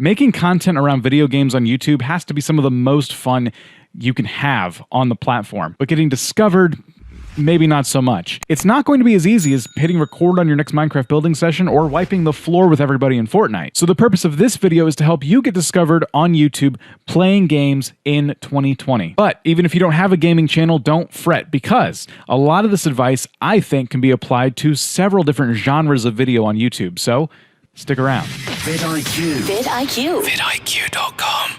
Making content around video games on YouTube has to be some of the most fun you can have on the platform, but getting discovered, maybe not so much. It's not going to be as easy as hitting record on your next Minecraft building session or wiping the floor with everybody in Fortnite. So the purpose of this video is to help you get discovered on YouTube playing games in 2020. But even if you don't have a gaming channel, don't fret, because a lot of this advice I think can be applied to several different genres of video on YouTube. So stick around. vidIQ. vidIQ. vidIQ.com.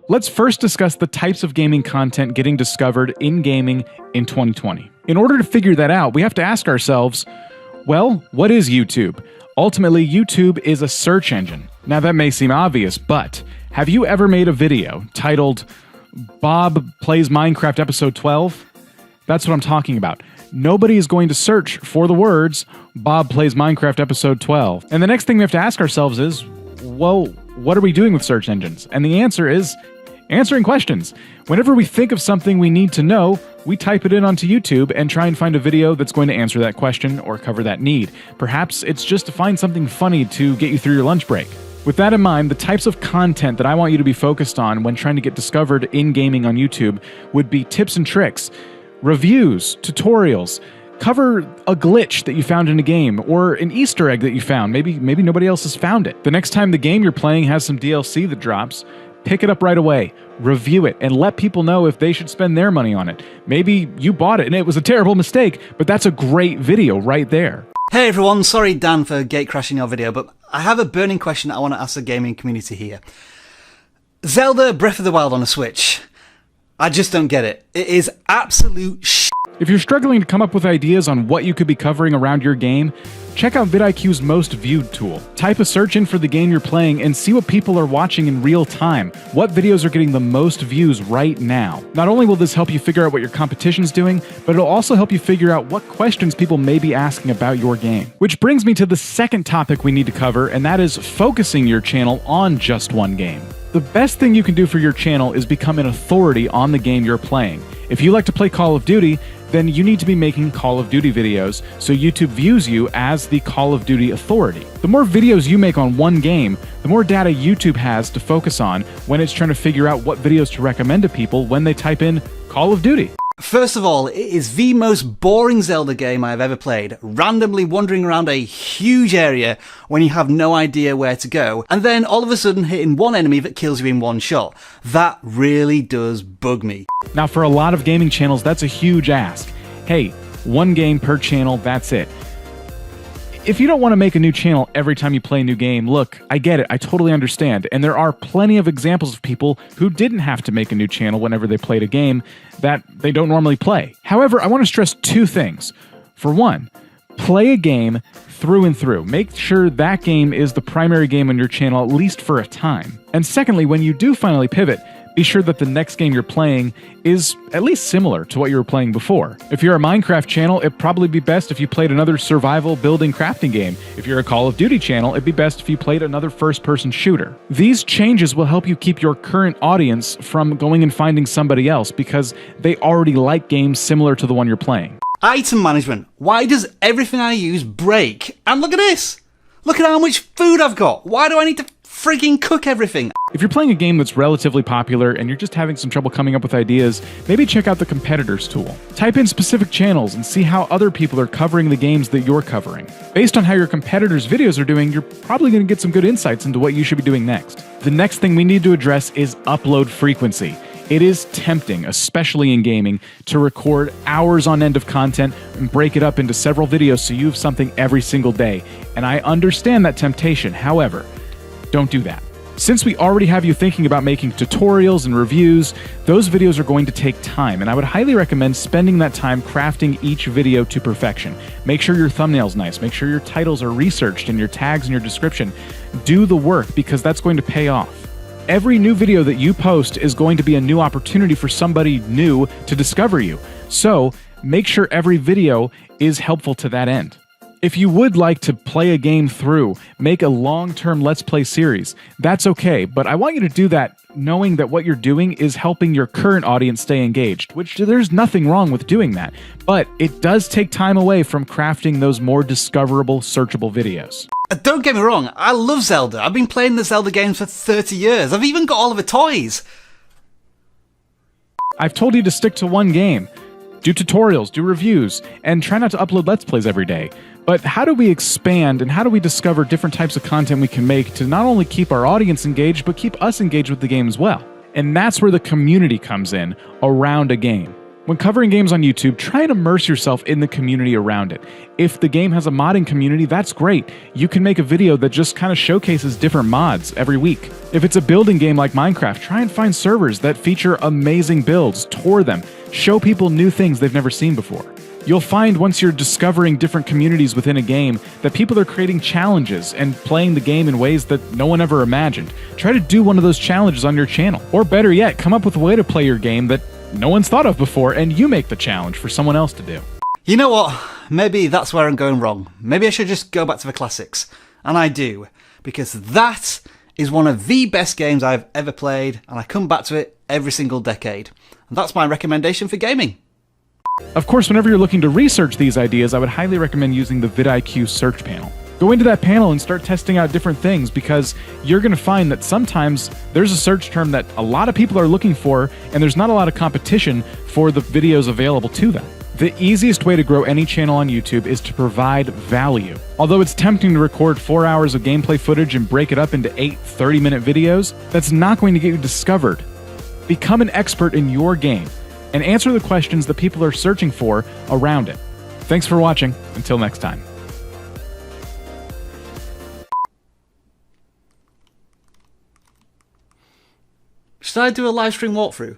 Let's first discuss the types of gaming content getting discovered in gaming in 2020. In order to figure that out, we have to ask ourselves, well, what is YouTube? Ultimately, YouTube is a search engine. Now that may seem obvious, but have you ever made a video titled Bob Plays Minecraft Episode 12? That's what I'm talking about. Nobody is going to search for the words Bob Plays Minecraft Episode 12. And the next thing we have to ask ourselves is, well, what are we doing with search engines? And the answer is answering questions. Whenever we think of something we need to know, we type it in onto YouTube and try and find a video that's going to answer that question or cover that need. Perhaps it's just to find something funny to get you through your lunch break. With that in mind, the types of content that I want you to be focused on when trying to get discovered in gaming on YouTube would be tips and tricks, reviews, tutorials, cover a glitch that you found in a game or an Easter egg that you found. Maybe nobody else has found it. The next time the game you're playing has some DLC that drops, pick it up right away, review it, and let people know if they should spend their money on it. Maybe you bought it and it was a terrible mistake, but that's a great video right there. Hey everyone, sorry Dan for gate crashing your video, but I have a burning question I want to ask the gaming community here. Zelda Breath of the Wild on a Switch. I just don't get it. It is absolute shit. If you're struggling to come up with ideas on what you could be covering around your game, check out vidIQ's most viewed tool. Type a search in for the game you're playing and see what people are watching in real time. What videos are getting the most views right now? Not only will this help you figure out what your competition's doing, but it'll also help you figure out what questions people may be asking about your game. Which brings me to the second topic we need to cover, and that is focusing your channel on just one game. The best thing you can do for your channel is become an authority on the game you're playing. If you like to play Call of Duty, then you need to be making Call of Duty videos so YouTube views you as the Call of Duty authority. The more videos you make on one game, the more data YouTube has to focus on when it's trying to figure out what videos to recommend to people when they type in Call of Duty. First of all, it is the most boring Zelda game I've ever played, randomly wandering around a huge area when you have no idea where to go, and then all of a sudden hitting one enemy that kills you in one shot. That really does bug me. Now for a lot of gaming channels, that's a huge ask. Hey, one game per channel, that's it. If you don't want to make a new channel every time you play a new game, look, I get it, I totally understand, and there are plenty of examples of people who didn't have to make a new channel whenever they played a game that they don't normally play. However, I want to stress two things. For one, play a game through and through. Make sure that game is the primary game on your channel, at least for a time. And secondly, when you do finally pivot, be sure that the next game you're playing is at least similar to what you were playing before. If you're a Minecraft channel, it'd probably be best if you played another survival building crafting game. If you're a Call of Duty channel, it'd be best if you played another first-person shooter. These changes will help you keep your current audience from going and finding somebody else because they already like games similar to the one you're playing. Item management. Why does everything I use break? And look at this! Look at how much food I've got! Why do I need to freaking cook everything? If you're playing a game that's relatively popular and you're just having some trouble coming up with ideas, maybe check out the competitors tool. Type in specific channels and see how other people are covering the games that you're covering. Based on how your competitors' videos are doing, you're probably going to get some good insights into what you should be doing next. The next thing we need to address is upload frequency. It is tempting, especially in gaming, to record hours on end of content and break it up into several videos so you have something every single day. And I understand that temptation. However, don't do that. Since we already have you thinking about making tutorials and reviews, those videos are going to take time, and I would highly recommend spending that time crafting each video to perfection. Make sure your thumbnail's nice, make sure your titles are researched and your tags and your description. Do the work because that's going to pay off. Every new video that you post is going to be a new opportunity for somebody new to discover you. So make sure every video is helpful to that end. If you would like to play a game through, make a long-term Let's Play series, that's okay, but I want you to do that knowing that what you're doing is helping your current audience stay engaged, which there's nothing wrong with doing that, but it does take time away from crafting those more discoverable, searchable videos. Don't get me wrong, I love Zelda. I've been playing the Zelda games for 30 years. I've even got all of the toys. I've told you to stick to one game. Do tutorials, do reviews, and try not to upload Let's Plays every day. But how do we expand and how do we discover different types of content we can make to not only keep our audience engaged, but keep us engaged with the game as well? And that's where the community comes in around a game. When covering games on YouTube, try and immerse yourself in the community around it. If the game has a modding community, that's great. You can make a video that just kind of showcases different mods every week. If it's a building game like Minecraft, try and find servers that feature amazing builds, tour them, show people new things they've never seen before. You'll find once you're discovering different communities within a game that people are creating challenges and playing the game in ways that no one ever imagined. Try to do one of those challenges on your channel. Or better yet, come up with a way to play your game that no one's thought of before and you make the challenge for someone else to do. You know what? Maybe that's where I'm going wrong. Maybe I should just go back to the classics. And I do. Because that is one of the best games I've ever played, and I come back to it every single decade. And that's my recommendation for gaming. Of course, whenever you're looking to research these ideas, I would highly recommend using the vidIQ search panel. Go into that panel and start testing out different things because you're going to find that sometimes there's a search term that a lot of people are looking for and there's not a lot of competition for the videos available to them. The easiest way to grow any channel on YouTube is to provide value. Although it's tempting to record 4 hours of gameplay footage and break it up into 8 30-minute videos, that's not going to get you discovered. Become an expert in your game and answer the questions that people are searching for around it. Thanks for watching. Until next time. Should I do a live stream walkthrough?